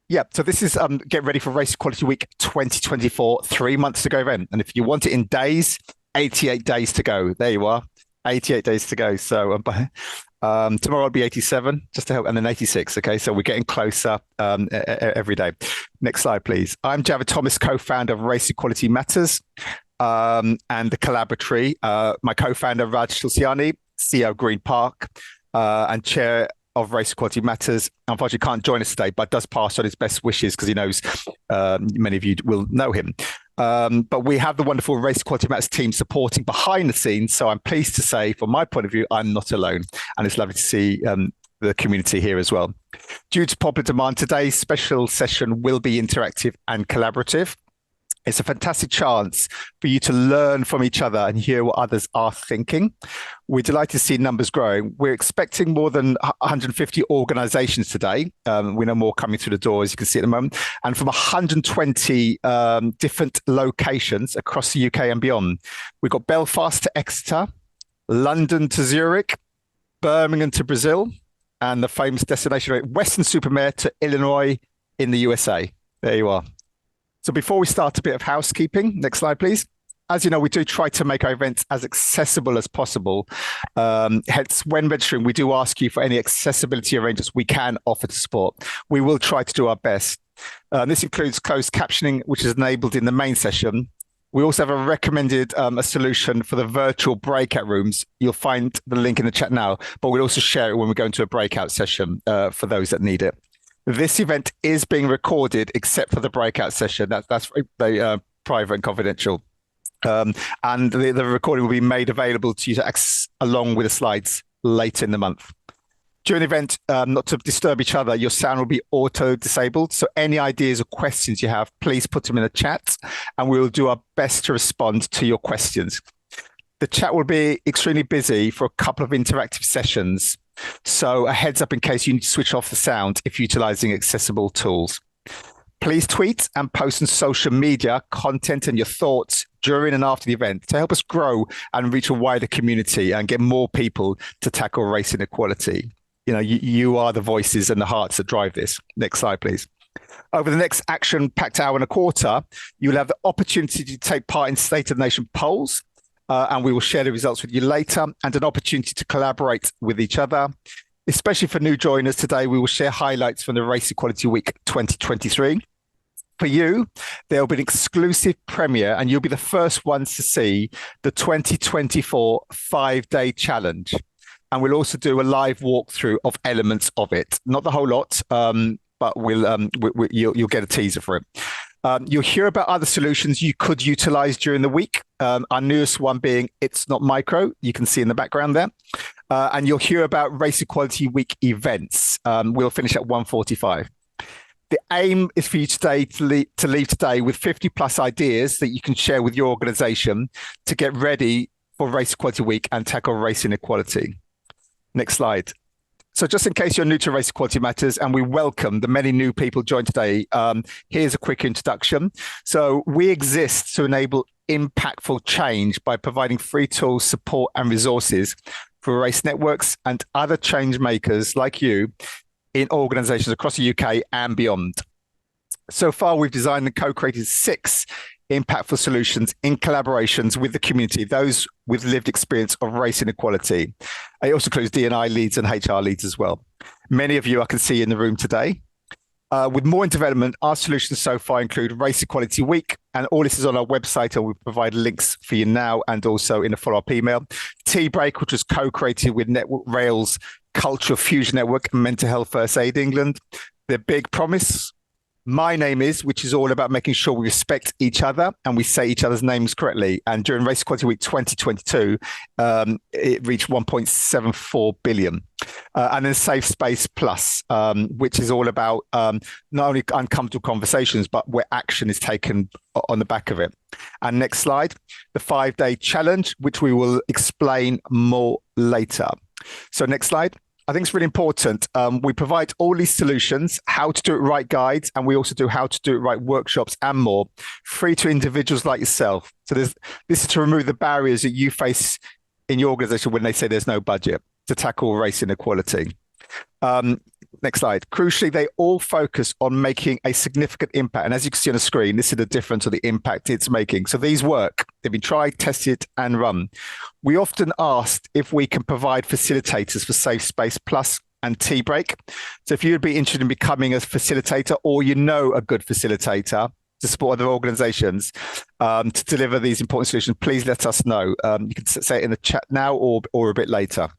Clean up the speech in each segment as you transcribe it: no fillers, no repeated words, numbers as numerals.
Yeah, so this is get ready for Race Equality Week 2024, 3 months to go event. And if you want it in days, 88 days to go. There you are, 88 days to go. So tomorrow will be 87, just to help, and then 86. Okay, so we're getting closer every day. Next slide, please. I'm Javid Thomas, co-founder of Race Equality Matters and the Collaboratory. My co-founder, Raj Tulsiani, CEO of Green Park and chair of Race Equality Matters, unfortunately can't join us today, but does pass on his best wishes because he knows many of you will know him. But we have the wonderful Race Equality Matters team supporting behind the scenes. So I'm pleased to say, from my point of view, I'm not alone. And it's lovely to see the community here as well. Due to popular demand, today's special session will be interactive and collaborative. It's a fantastic chance for you to learn from each other and hear what others are thinking. We're delighted to see numbers growing. We're expecting more than 150 organizations today. We know more coming through the door, as you can see at the moment, and from 120 different locations across the UK and beyond. We've got Belfast to Exeter, London to Zurich, Birmingham to Brazil, and the famous destination Weston-super-Mare to Illinois in the USA. There you are. So before we start, a bit of housekeeping. Next slide, please. As you know, we do try to make our events as accessible as possible. Hence, when registering, we do ask you for any accessibility arrangements we can offer to support. We will try to do our best. This includes closed captioning, which is enabled in the main session. We also have a recommended a solution for the virtual breakout rooms. You'll find the link in the chat now, but we'll also share it when we go into a breakout session for those that need it. This event is being recorded, except for the breakout session. That's private and confidential. And the recording will be made available to you to access along with the slides later in the month. During the event, not to disturb each other, your sound will be auto-disabled. So any ideas or questions you have, please put them in the chat, and we will do our best to respond to your questions. The chat will be extremely busy for a couple of interactive sessions. So a heads up in case you need to switch off the sound if utilizing accessible tools. Please tweet and post on social media content and your thoughts during and after the event to help us grow and reach a wider community and get more people to tackle race inequality. You know, you are the voices and the hearts that drive this. Next slide, please. Over the next action-packed hour and a quarter, you'll have the opportunity to take part in State of the Nation polls, and we will share the results with you later, and an opportunity to collaborate with each other. Especially for new joiners today, we will share highlights from the Race Equality Week 2023. For you, there will be an exclusive premiere, and you'll be the first ones to see the 2024 5-day challenge. And we'll also do a live walkthrough of elements of it. Not the whole lot, but you'll get a teaser for it. You'll hear about other solutions you could utilize during the week. Our newest one being It's Not Micro, you can see in the background there. And you'll hear about Race Equality Week events. We'll finish at 1:45. The aim is for you today to leave today with 50 plus ideas that you can share with your organization to get ready for Race Equality Week and tackle race inequality. Next slide. So just in case you're new to Race Equality Matters, and we welcome the many new people joined today, here's a quick introduction. So we exist to enable impactful change by providing free tools, support, and resources for race networks and other change makers like you in organizations across the UK and beyond. So far, we've designed and co-created 6 impactful solutions in collaborations with the community, those with lived experience of race inequality. It also includes D&I leads and HR leads as well. Many of you I can see in the room today. With more in development, our solutions so far include Race Equality Week, and all this is on our website, and we provide links for you now and also in a follow-up email. Tea Break, which was co-created with Network Rail's Cultural Fusion Network and Mental Health First Aid England. The Big Promise, My Name Is, which is all about making sure we respect each other and we say each other's names correctly. And during Race Equality Week 2022, it reached 1.74 billion. And then Safe Space Plus, which is all about not only uncomfortable conversations, but where action is taken on the back of it. And next slide, the 5-day challenge, which we will explain more later. So next slide. I think it's really important. We provide all these solutions, how to do it right guides, and we also do how to do it right workshops and more, free to individuals like yourself. So this is to remove the barriers that you face in your organization when they say there's no budget to tackle race inequality. Um, Next slide. Crucially, they all focus on making a significant impact. And as you can see on the screen, this is the difference of the impact it's making. So these work. They've been tried, tested, and run. We often asked if we can provide facilitators for Safe Space Plus and Tea Break. So if you'd be interested in becoming a facilitator, or you know a good facilitator to support other organizations to deliver these important solutions, please let us know. You can say it in the chat now or a bit later.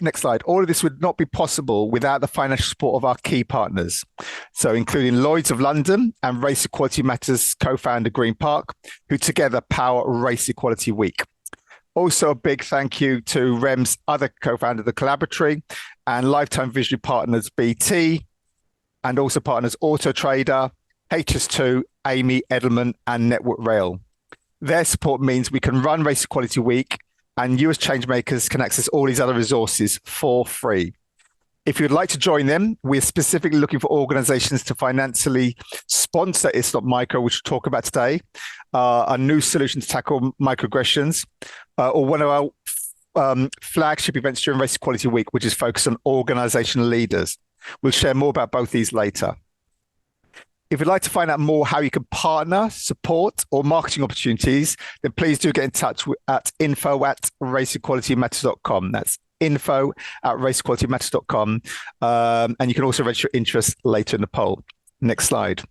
Next slide. All of this would not be possible without the financial support of our key partners. So including Lloyds of London and Race Equality Matters co-founder Green Park, who together power Race Equality Week. Also a big thank you to REM's other co-founder, The Collaboratory, and lifetime visionary partners BT, and also partners Auto Trader, HS2, Amy Edelman, and Network Rail. Their support means we can run Race Equality Week, and you as changemakers can access all these other resources for free. If you'd like to join them, we're specifically looking for organizations to financially sponsor It's Not Micro, which we'll talk about today, a new solution to tackle microaggressions, or one of our flagship events during Race Equality Week, which is focused on organizational leaders. We'll share more about both these later. If you'd like to find out more how you can partner, support, or marketing opportunities, then please do get in touch at info@raceequalitymatters.com. That's info@raceequalitymatters.com. And you can also register interest later in the poll. Next slide.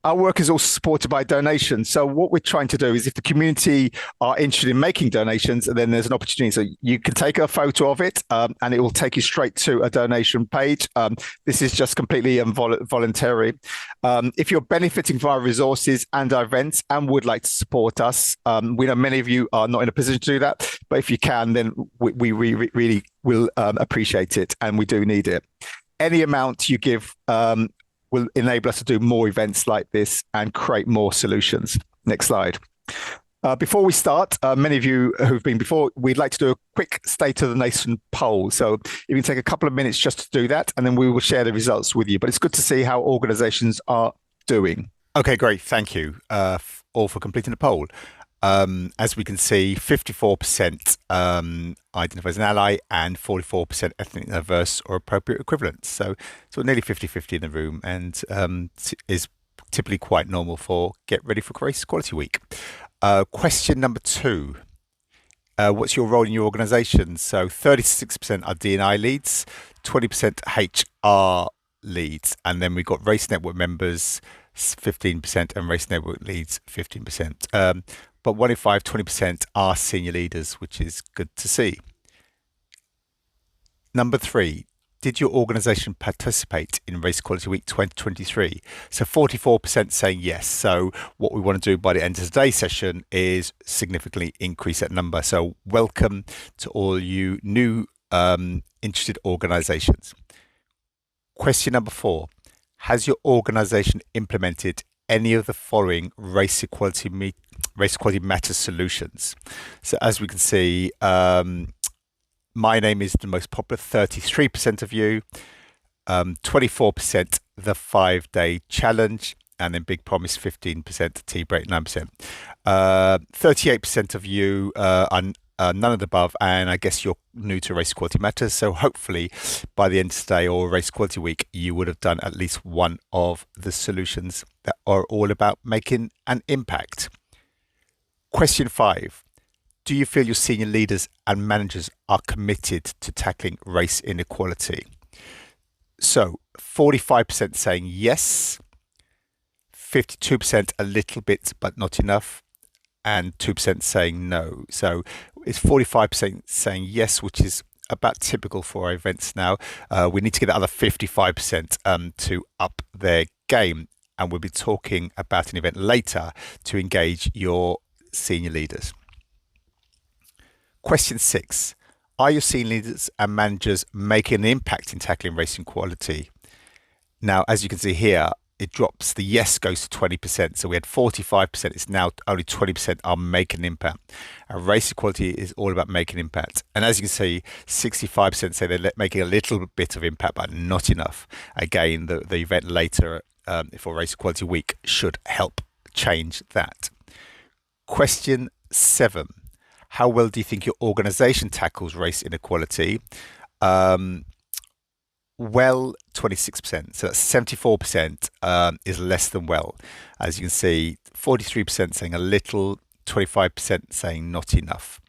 Our work is also supported by donations. So what we're trying to do is if the community are interested in making donations, then there's an opportunity. So you can take a photo of it and it will take you straight to a donation page. This is just completely voluntary. If you're benefiting from our resources and our events and would like to support us, we know many of you are not in a position to do that, but if you can, then we really will appreciate it, and we do need it. Any amount you give will enable us to do more events like this and create more solutions. Next slide. Before we start, many of you who've been before, we'd like to do a quick State of the Nation poll. So you can take a couple of minutes just to do that, and then we will share the results with you. But it's good to see how organizations are doing. Okay, great. Thank you all for completing the poll. As we can see, 54% identify as an ally and 44% ethnically diverse or appropriate equivalents. So nearly 50-50 in the room, and is typically quite normal for Get Ready for Race Equality Week. Question number 2. What's your role in your organisation? So 36% are D&I leads, 20% HR leads, and then we've got Race Network members, 15%, and Race Network leads, 15%. But 1 in 5, 20% are senior leaders, which is good to see. Number 3, did your organisation participate in Race Equality Week 2023? So 44% saying yes. So what we want to do by the end of today's session is significantly increase that number. So welcome to all you new interested organisations. Question number 4, has your organisation implemented any of the following Race Equality Matters solutions? So as we can see, My Name is the most popular, 33% of you, 24% the 5-day challenge, and then Big Promise 15%, Tea Break 9%. 38% of you are none of the above, and I guess you're new to Race Equality Matters, so hopefully by the end of today or Race Equality Week you would have done at least one of the solutions that are all about making an impact. Question 5. Do you feel your senior leaders and managers are committed to tackling race inequality? So 45% saying yes, 52% a little bit but not enough, and 2% saying no. So it's 45% saying yes, which is about typical for our events now. We need to get the other 55% to up their game, and we'll be talking about an event later to engage your senior leaders. Question 6. Are your senior leaders and managers making an impact in tackling race inequality? Now, as you can see here, it drops. The yes goes to 20%. So we had 45%. It's now only 20% are making an impact. And race equality is all about making an impact. And as you can see, 65% say they're making a little bit of impact, but not enough. Again, the event later for Race Equality Week should help change that. Question 7. How well do you think your organisation tackles race inequality? Well, 26%. So that's 74% is less than well. As you can see, 43% saying a little, 25% saying not enough.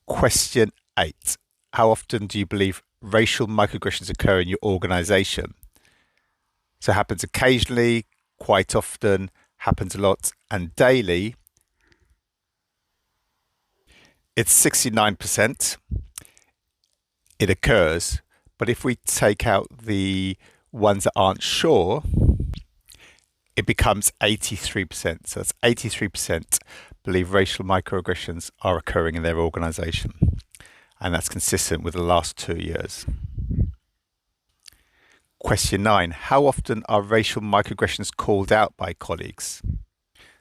Question 8. How often do you believe racial microaggressions occur in your organization? So it happens occasionally, quite often, happens a lot, and daily. It's 69%. It occurs. But if we take out the ones that aren't sure, it becomes 83%. So that's 83% believe racial microaggressions are occurring in their organisation. And that's consistent with the last 2 years. Question 9. How often are racial microaggressions called out by colleagues?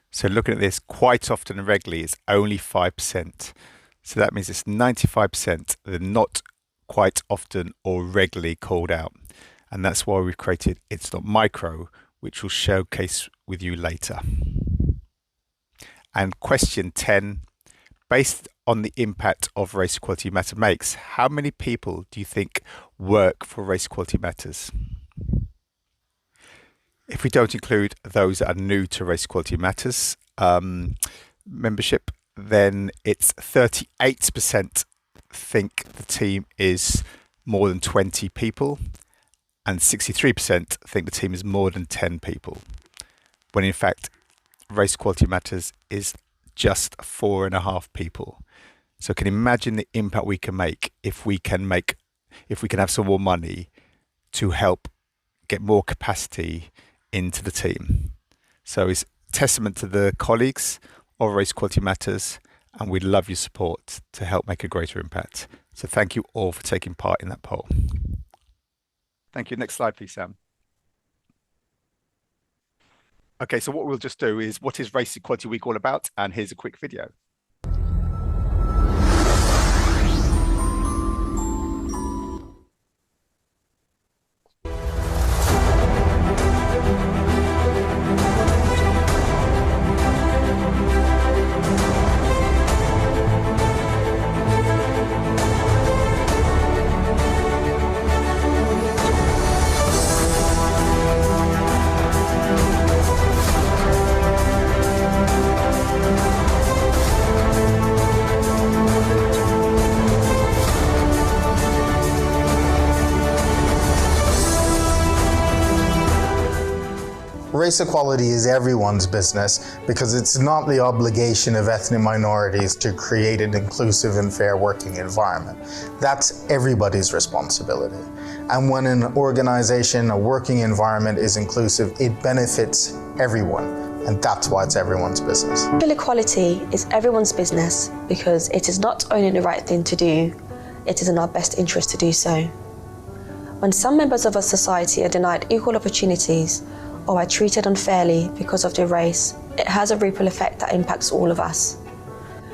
So looking at this, quite often and regularly is only 5%. So that means it's 95% that are not quite often or regularly called out. And that's why we've created It's Not Micro, which we'll showcase with you later. And question 10, based on the impact of Race Equality Matter makes, how many people do you think work for Race Equality Matters? If we don't include those that are new to Race Equality Matters membership, then it's 38% think the team is more than 20 people and 63% think the team is more than 10 people, when in fact Race Equality Matters is just 4.5 people. So can you imagine the impact we can make if we can have some more money to help get more capacity into the team. So it's testament to the colleagues of Race Equality Matters, and we'd love your support to help make a greater impact. So thank you all for taking part in that poll. Thank you. Next slide, please, Sam. Okay, so what we'll just do is, what is Race Equality Week all about? And here's a quick video. Race equality is everyone's business because it's not the obligation of ethnic minorities to create an inclusive and fair working environment. That's everybody's responsibility. And when an organization, a working environment is inclusive, it benefits everyone. And that's why it's everyone's business. Racial equality is everyone's business because it is not only the right thing to do, it is in our best interest to do so. When some members of a society are denied equal opportunities or are treated unfairly because of their race, it has a ripple effect that impacts all of us.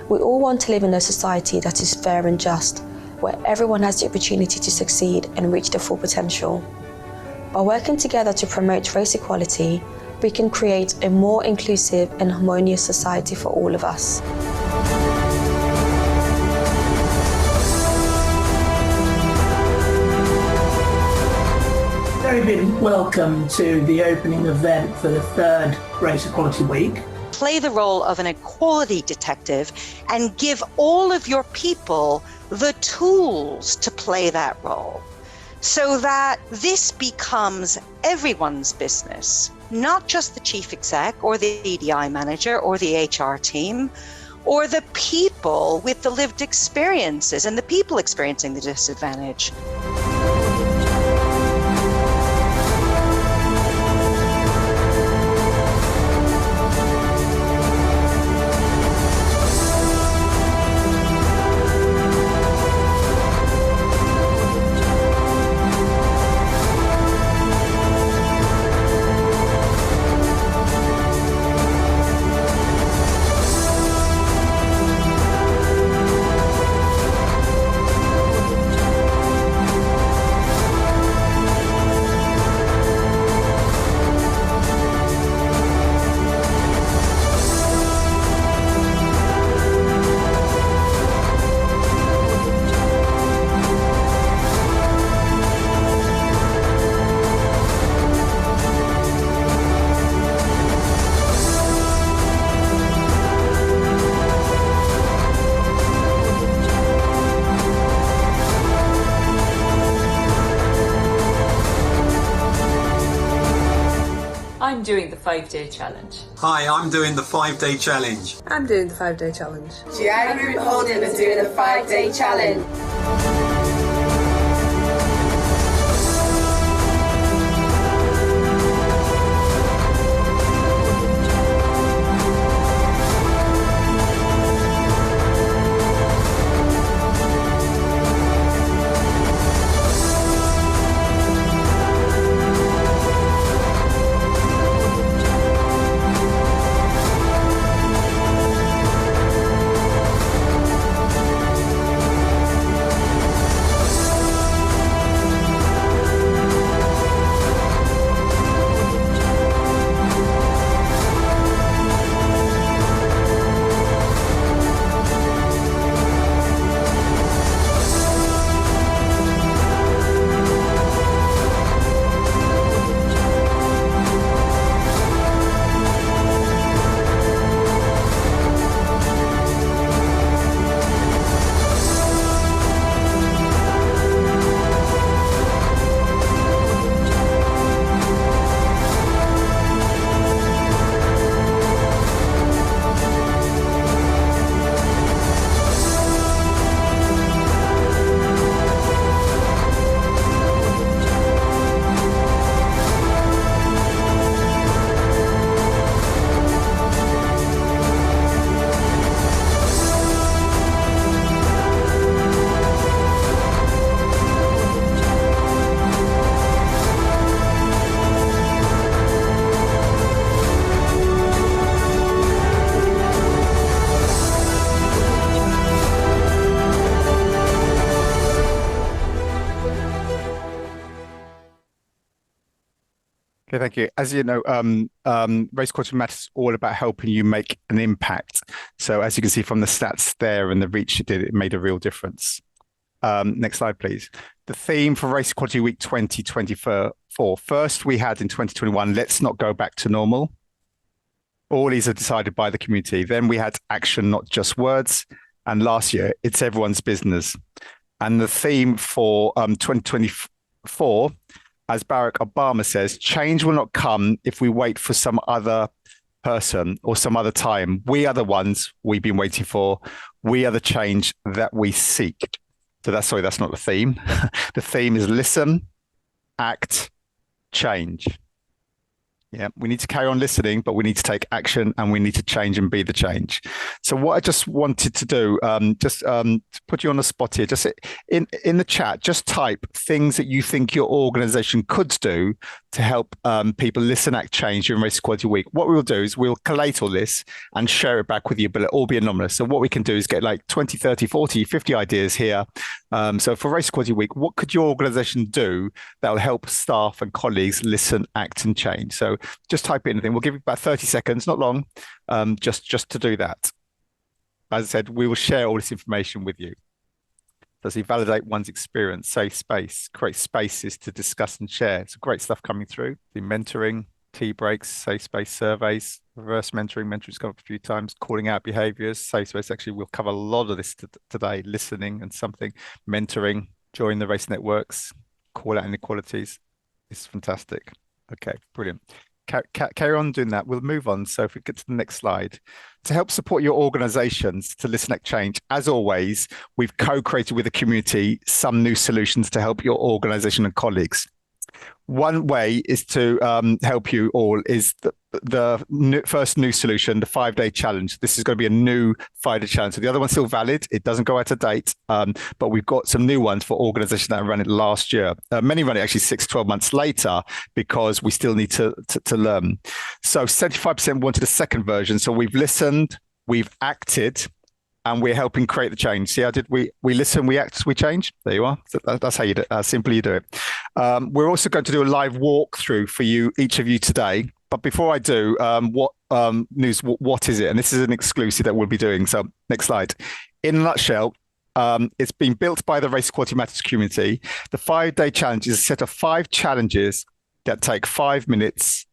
We all want to live in a society that is fair and just, where everyone has the opportunity to succeed and reach their full potential. By working together to promote race equality, we can create a more inclusive and harmonious society for all of us. Very big welcome to the opening event for the third Race Equality Week. Play the role of an equality detective and give all of your people the tools to play that role so that this becomes everyone's business, not just the chief exec or the EDI manager or the HR team or the people with the lived experiences and the people experiencing the disadvantage. 5-day challenge. Hi, I'm doing the 5-day challenge. I'm doing the 5-day challenge. GI Group Holding is doing a 5-day challenge. Okay, thank you. As you know, Race Quality Matters is all about helping you make an impact. So as you can see from the stats there and the reach it did, it made a real difference. Next slide, please. The theme for Race Equality Week 2024. First, we had in 2021, let's not go back to normal. All these are decided by the community. Then we had action, not just words. And last year, it's everyone's business. And the theme for 2024, as Barack Obama says, change will not come if we wait for some other person or some other time. We are the ones we've been waiting for. We are the change that we seek. So that's not the theme. The theme is listen, act, change. Yeah, we need to carry on listening, but we need to take action and we need to change and be the change. So what I just wanted to do, to put you on the spot here, just in the chat, just type things that you think your organization could do to help people listen, act, change during Race Equality Week. What we'll do is we'll collate all this and share it back with you, but it'll all be anonymous. So what we can do is get like 20, 30, 40, 50 ideas here. So for Race Equality Week, what could your organization do that will help staff and colleagues listen, act, and change? So just type in anything. We'll give you about 30 seconds, not long, just to do that. As I said, we will share all this information with you. Does he validate one's experience, safe space, create spaces to discuss and share? It's great stuff coming through. The mentoring, tea breaks, safe space surveys, reverse mentoring, mentoring's come up a few times, calling out behaviors, safe space. Actually, we'll cover a lot of this today, listening and something, mentoring, join the race networks, call out inequalities. It's fantastic. Okay, brilliant. Carry on doing that. We'll move on. So if we get to the next slide. To help support your organizations to listen, act, change, as always, we've co-created with the community some new solutions to help your organization and colleagues. One way is to help you all is the first new solution, the 5-day challenge. This is going to be a new 5-day challenge. So the other one's still valid. It doesn't go out of date, but we've got some new ones for organizations that ran it last year. Many run it actually 6 to 12 months later because we still need to learn. So 75% wanted a second version. So we've listened, we've acted, and we're helping create the change. See how did we listen, we act, we change? There you are. That's how you do it. Simply you do it. We're also going to do a live walkthrough for you, each of you today. But before I do, what is it? And this is an exclusive that we'll be doing. So next slide. In a nutshell, it's been built by the Race Equality Matters community. The 5-day challenge is a set of 5 challenges that take 5 minutes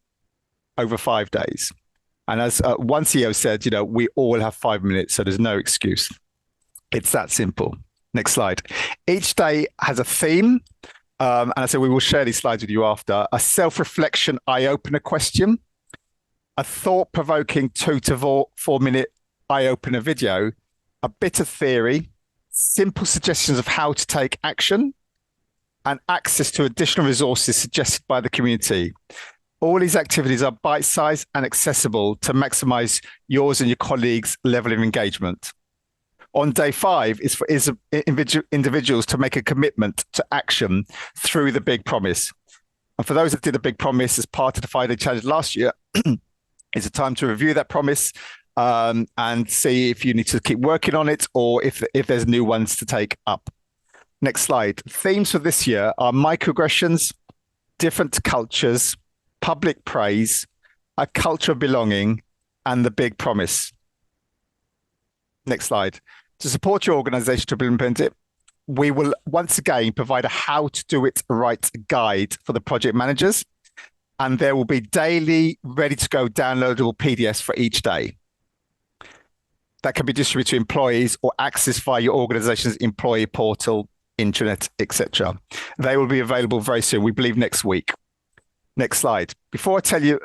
over 5 days. And as one CEO said, we all have 5 minutes, so there's no excuse. It's that simple. Next slide. Each day has a theme. And I said we will share these slides with you after. A self-reflection eye-opener question. a thought-provoking 2 to 4 minute eye-opener video, a bit of theory, simple suggestions of how to take action, and access to additional resources suggested by the community. All these activities are bite-sized and accessible to maximize yours and your colleagues' level of engagement. On day 5 is for individuals to make a commitment to action through the Big Promise. And for those that did a Big Promise as part of the 5-day challenge last year, it's a time to review that promise and see if you need to keep working on it or if there's new ones to take up. Next slide. Themes for this year are microaggressions, different cultures, public praise, a culture of belonging, and the Big Promise. Next slide. To support your organization to implement it, we will once again provide a how to do it right guide for the project managers, and there will be daily ready to go downloadable PDFs for each day that can be distributed to employees or accessed via your organization's employee portal, intranet, etc. They will be available very soon, we believe next week. Next slide. Before I tell you,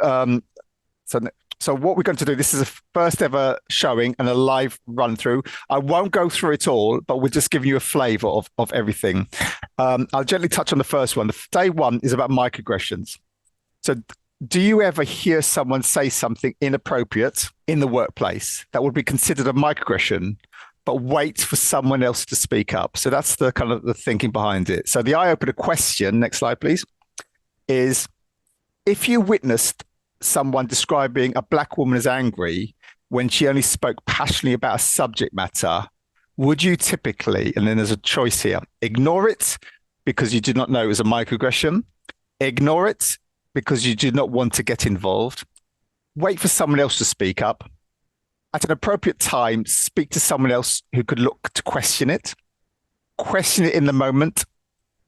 so what we're going to do, this is a first ever showing and a live run through. I won't go through it all, but we'll just give you a flavor of everything. I'll gently touch on the first one. Day 1 is about microaggressions. So do you ever hear someone say something inappropriate in the workplace that would be considered a microaggression, but wait for someone else to speak up? So that's the kind of the thinking behind it. So the eye-opener question, next slide, please, is if you witnessed someone describing a black woman as angry when she only spoke passionately about a subject matter, would you typically, and then there's a choice here, ignore it because you did not know it was a microaggression, ignore it because you did not want to get involved, wait for someone else to speak up, at an appropriate time, speak to someone else who could look to question it in the moment,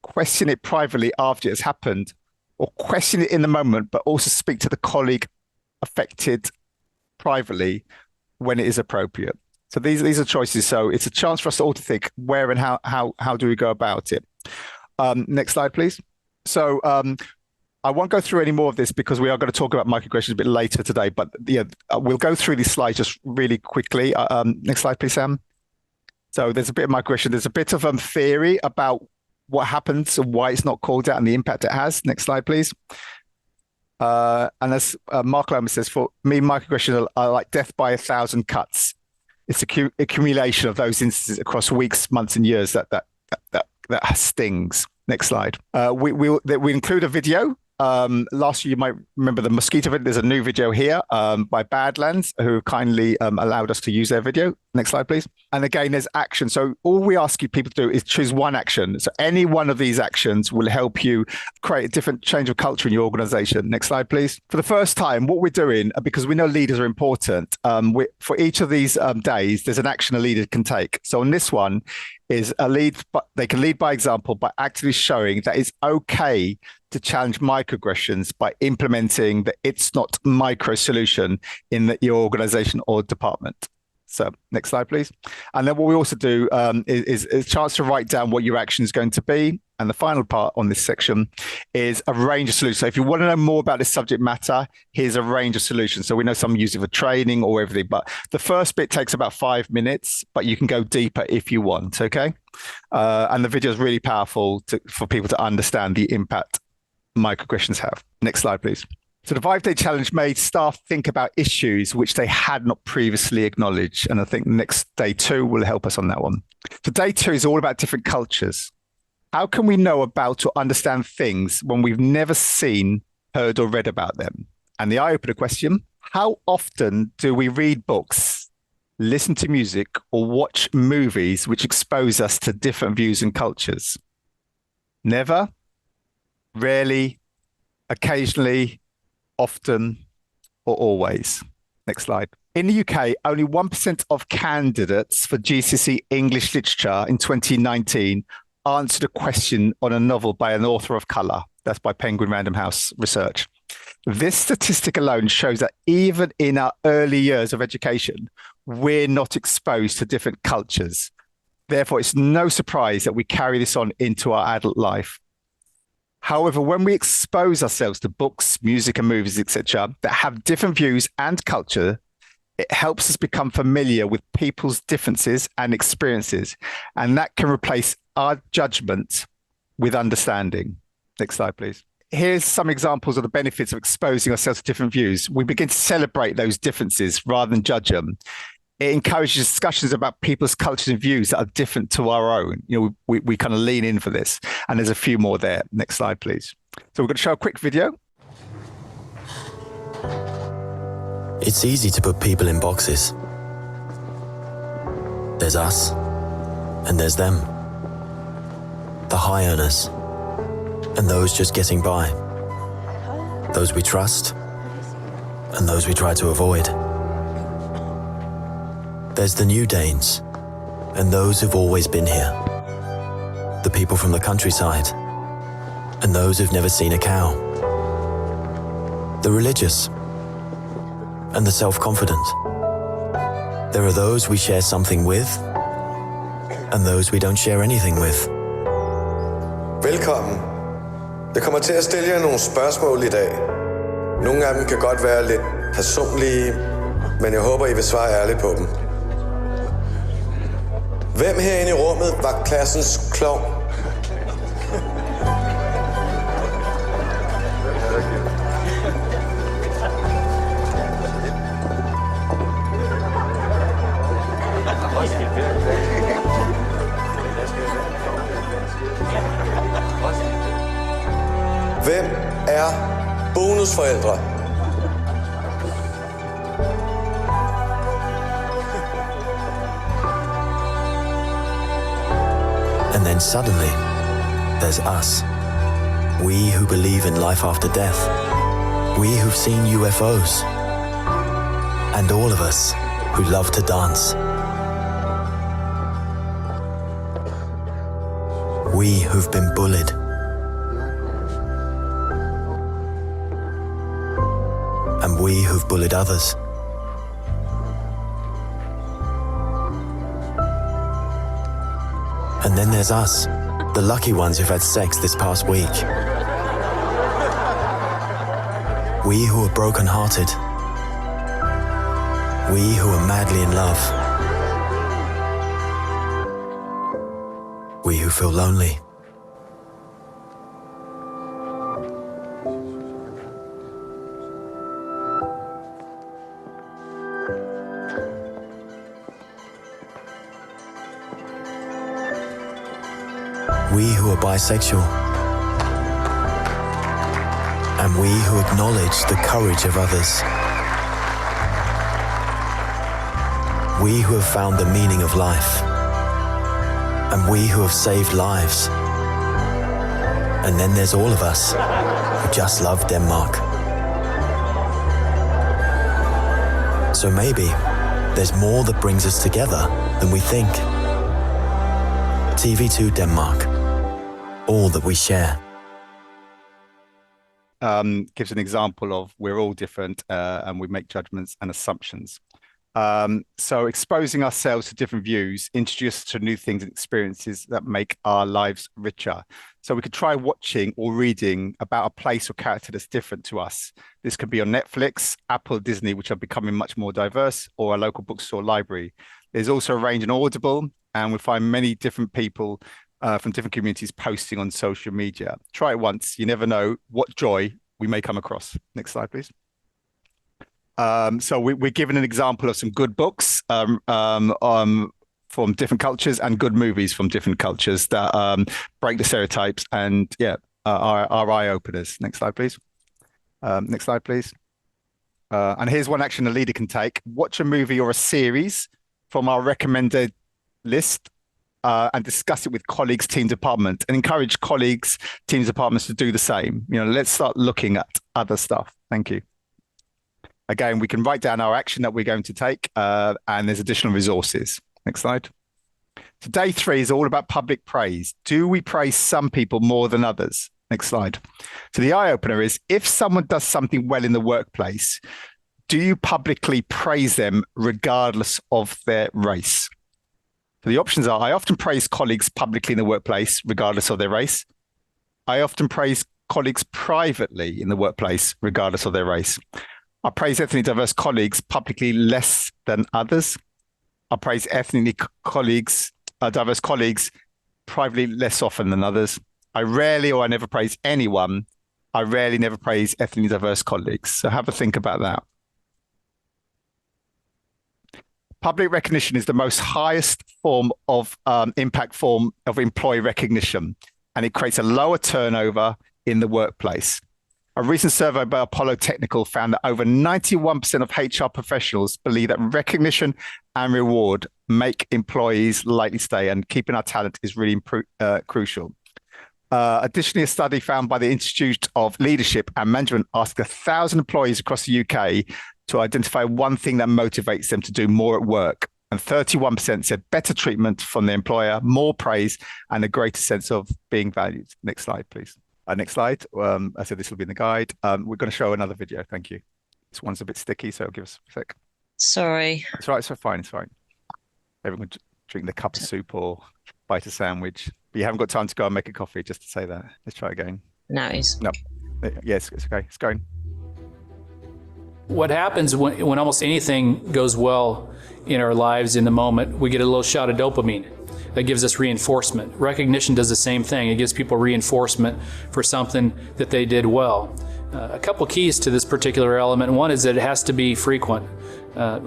question it privately after it has happened, or question it in the moment, but also speak to the colleague affected privately when it is appropriate. So these are choices. So it's a chance for us all to think where and how do we go about it. Next slide, please. So I won't go through any more of this because we are going to talk about microaggressions a bit later today, but yeah, we'll go through these slides just really quickly. Next slide, please, Sam. So there's a bit of microaggression. There's a bit of theory about what happens and why it's not called out and the impact it has. Next slide, please. And as Mark Lomas says, for me, microaggressions are like death by 1,000 cuts. It's the accumulation of those instances across weeks, months, and years that stings. Next slide. We include a video. Last year, you might remember the mosquito video. There's a new video here by Badlands, who kindly allowed us to use their video. Next slide, please. And again, there's action. So all we ask you people to do is choose one action. So any one of these actions will help you create a different change of culture in your organization. Next slide, please. For the first time, what we're doing, because we know leaders are important, for each of these days, there's an action a leader can take. So on this one is a lead, but they can lead by example by actively showing that it's okay to challenge microaggressions by implementing the it's not micro solution in your organization or department. So next slide, please. And then what we also do is a chance to write down what your action is going to be. And the final part on this section is a range of solutions. So if you want to know more about this subject matter, here's a range of solutions. So we know some use it for training or everything, but the first bit takes about 5 minutes, but you can go deeper if you want, okay? And the video is really powerful for people to understand the impact microaggressions have. Next slide, please. So the 5-day challenge made staff think about issues which they had not previously acknowledged. And I think next day 2 will help us on that one. So day 2 is all about different cultures. How can we know about or understand things when we've never seen, heard or read about them? And the eye-opener question, how often do we read books, listen to music or watch movies which expose us to different views and cultures? Never, rarely, occasionally, often or always. Next slide. In the UK, only 1% of candidates for GCSE English Literature in 2019 answered a question on a novel by an author of colour. That's by Penguin Random House research. This statistic alone shows that even in our early years of education, we're not exposed to different cultures. Therefore, it's no surprise that we carry this on into our adult life. However, when we expose ourselves to books, music, and movies, etc., that have different views and culture, it helps us become familiar with people's differences and experiences, and that can replace our judgment with understanding. Next slide, please. Here's some examples of the benefits of exposing ourselves to different views. We begin to celebrate those differences rather than judge them. It encourages discussions about people's cultures and views that are different to our own. You know, we kind of lean in for this, and there's a few more there. Next slide, please. So we're going to show a quick video. It's easy to put people in boxes. There's us, and there's them. The high earners, and those just getting by. Those we trust, and those we try to avoid. There's the new Danes, and those who've always been here. The people from the countryside, and those who've never seen a cow. The religious, and the self-confident. There are those we share something with, and those we don't share anything with. Velkommen. Jeg kommer til at stille jer nogle spørgsmål i dag. Nogle af dem kan godt være lidt personlige, men jeg håber, I vil svare ærligt på dem. Hvem herinde i rummet var klassens klovn? Hvem er bonusforældre? And then suddenly, there's us. We who believe in life after death. We who've seen UFOs. And all of us who love to dance. We who've been bullied. And we who've bullied others. And then there's us, the lucky ones who've had sex this past week. We who are broken-hearted. We who are madly in love. We who feel lonely. We who are bisexual, and we who acknowledge the courage of others. We who have found the meaning of life, and we who have saved lives. And then there's all of us who just love Denmark. So maybe there's more that brings us together than we think. TV2 Denmark. All that we share. Gives an example of we're all different and we make judgments and assumptions. So exposing ourselves to different views, introduce us to new things and experiences that make our lives richer. So we could try watching or reading about a place or character that's different to us. This could be on Netflix, Apple, Disney, which are becoming much more diverse, or a local bookstore library. There's also a range on Audible, and we find many different people from different communities posting on social media. Try it once. You never know what joy we may come across. Next slide, please. So we're given an example of some good books from different cultures and good movies from different cultures that break the stereotypes and are eye openers. Next slide, please. Next slide, please. And here's one action a leader can take. Watch a movie or a series from our recommended list and discuss it with colleagues, team, department, and encourage colleagues, teams, departments to do the same. You know, let's start looking at other stuff. Thank you. Again, we can write down our action that we're going to take, and there's additional resources. Next slide. So day 3 is all about public praise. Do we praise some people more than others? Next slide. So the eye opener is, if someone does something well in the workplace, do you publicly praise them regardless of their race? So the options are, I often praise colleagues publicly in the workplace, regardless of their race. I often praise colleagues privately in the workplace, regardless of their race. I praise ethnically diverse colleagues publicly less than others. I praise ethnically diverse colleagues privately less often than others. I rarely or I never praise anyone. I rarely never praise ethnically diverse colleagues. So have a think about that. Public recognition is the most highest form of impact form of employee recognition, and it creates a lower turnover in the workplace. A recent survey by Apollo Technical found that over 91% of HR professionals believe that recognition and reward make employees likely to stay, and keeping our talent is really crucial. Additionally, a study found by the Institute of Leadership and Management asked 1,000 employees across the UK to identify one thing that motivates them to do more at work. And 31% said better treatment from their employer, more praise, and a greater sense of being valued. Next slide, please. Next slide. I said this will be in the guide. We're going to show another video. Thank you. This one's a bit sticky, so give us a sec. Sorry. It's right. It's fine. It's fine. Everyone drink the cup of soup or bite a sandwich. But you haven't got time to go and make a coffee, just to say that. Let's try again. No. Yes, it's okay. It's going. What happens when almost anything goes well in our lives in the moment, we get a little shot of dopamine that gives us reinforcement. Recognition does the same thing. It gives people reinforcement for something that they did well. A couple keys to this particular element. One is that it has to be frequent.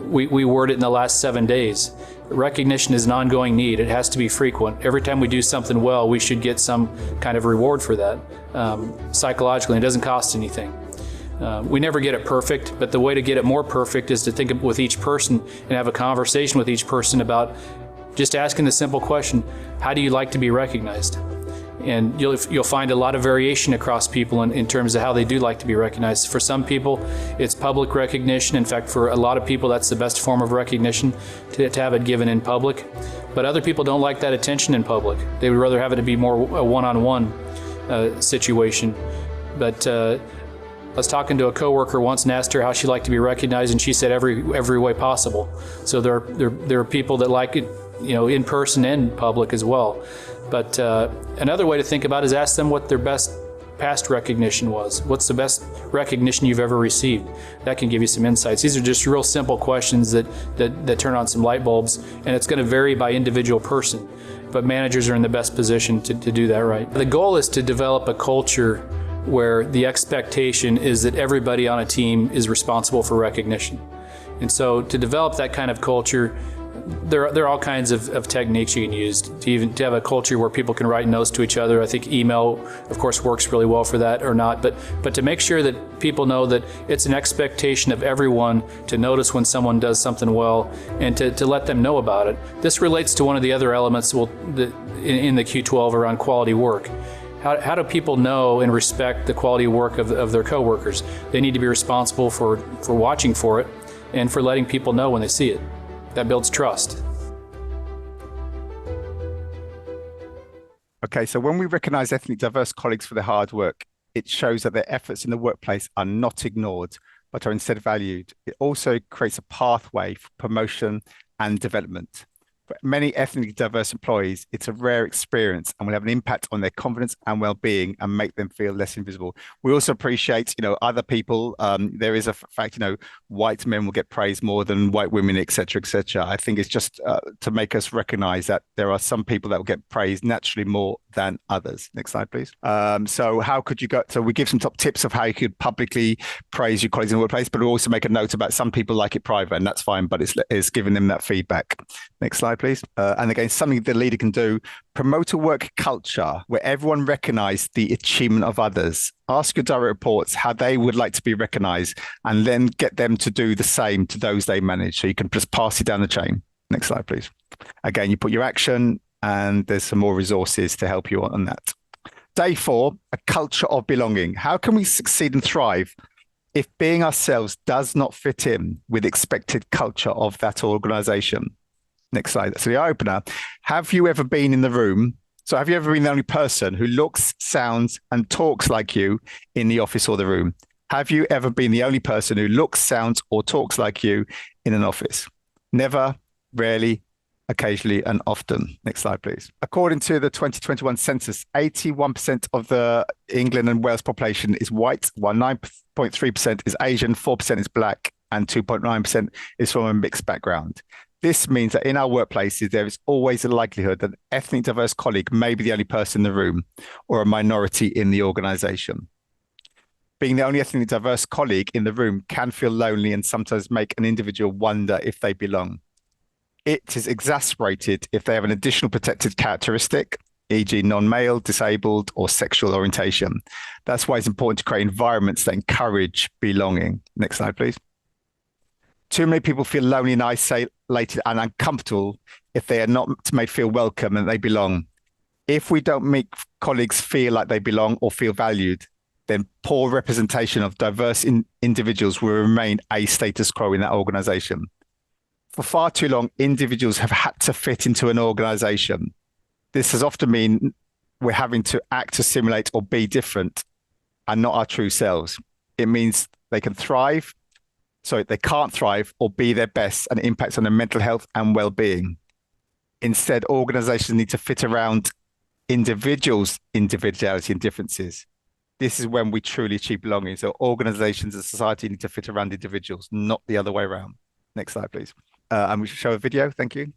We word it in the last 7 days. Recognition is an ongoing need. It has to be frequent. Every time we do something well, we should get some kind of reward for that. Psychologically, it doesn't cost anything. We never get it perfect, but the way to get it more perfect is to think with each person and have a conversation with each person about just asking the simple question, how do you like to be recognized? And you'll find a lot of variation across people in terms of how they do like to be recognized. For some people, it's public recognition. In fact, for a lot of people, that's the best form of recognition, to have it given in public. But other people don't like that attention in public. They would rather have it to be more a one-on-one situation. But I was talking to a coworker once and asked her how she liked to be recognized, and she said every way possible. So there are people that like it, in person and public as well. But another way to think about it is ask them what their best past recognition was. What's the best recognition you've ever received? That can give you some insights. These are just real simple questions that turn on some light bulbs, and it's going to vary by individual person. But managers are in the best position to do that right. The goal is to develop a culture where the expectation is that everybody on a team is responsible for recognition. And so to develop that kind of culture, there are all kinds of techniques you can use to have a culture where people can write notes to each other. I think email, of course, works really well for that, or not. But to make sure that people know that it's an expectation of everyone to notice when someone does something well and to let them know about it. This relates to one of the other elements in the Q12 around quality work. How do people know and respect the quality of work of their coworkers? They need to be responsible for watching for it and for letting people know when they see it. That builds trust. Okay, so when we recognize ethnically diverse colleagues for their hard work, it shows that their efforts in the workplace are not ignored, but are instead valued. It also creates a pathway for promotion and development. For many ethnically diverse employees, it's a rare experience and will have an impact on their confidence and well-being and make them feel less invisible. We also appreciate, other people. There is a fact, white men will get praised more than white women, et cetera, et cetera. I think it's just to make us recognize that there are some people that will get praised naturally more than others. Next slide, please. So how could you go? So we give some top tips of how you could publicly praise your colleagues in the workplace, but we also make a note about some people like it private, and that's fine, but it's giving them that feedback. Next slide, please. And again, something the leader can do, promote a work culture where everyone recognizes the achievement of others. Ask your direct reports how they would like to be recognized, and then get them to do the same to those they manage. So you can just pass it down the chain. Next slide, please. Again, you put your action, and there's some more resources to help you on that. Day 4, a culture of belonging. How can we succeed and thrive if being ourselves does not fit in with the expected culture of that organization? Next slide. So the eye opener. Have you ever been in the room? So have you ever been the only person who looks, sounds, and talks like you in the office or the room? Have you ever been the only person who looks, sounds, or talks like you in an office? Never, rarely, occasionally and often. Next slide, please. According to the 2021 census, 81% of the England and Wales population is white, while 9.3% is Asian, 4% is black, and 2.9% is from a mixed background. This means that in our workplaces, there is always a likelihood that an ethnically diverse colleague may be the only person in the room or a minority in the organization. Being the only ethnically diverse colleague in the room can feel lonely and sometimes make an individual wonder if they belong. It is exacerbated if they have an additional protected characteristic, e.g. non-male, disabled, or sexual orientation. That's why it's important to create environments that encourage belonging. Next slide, please. Too many people feel lonely and isolated and uncomfortable if they are not made feel welcome and they belong. If we don't make colleagues feel like they belong or feel valued, then poor representation of diverse individuals will remain a status quo in that organization. For far too long, individuals have had to fit into an organization. This has often meant we're having to act to simulate or be different and not our true selves. It means they can't thrive or be their best, and it impacts on their mental health and well-being. Instead, organizations need to fit around individuals' individuality and differences. This is when we truly achieve belonging. So organizations and society need to fit around individuals, not the other way around. Next slide, please. And we should show a video. Thank you.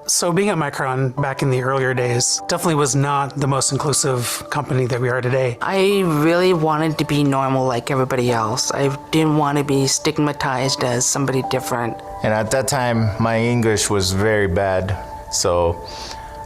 So being at Micron back in the earlier days definitely was not the most inclusive company that we are today. I really wanted to be normal like everybody else. I didn't want to be stigmatized as somebody different. And at that time, my English was very bad. So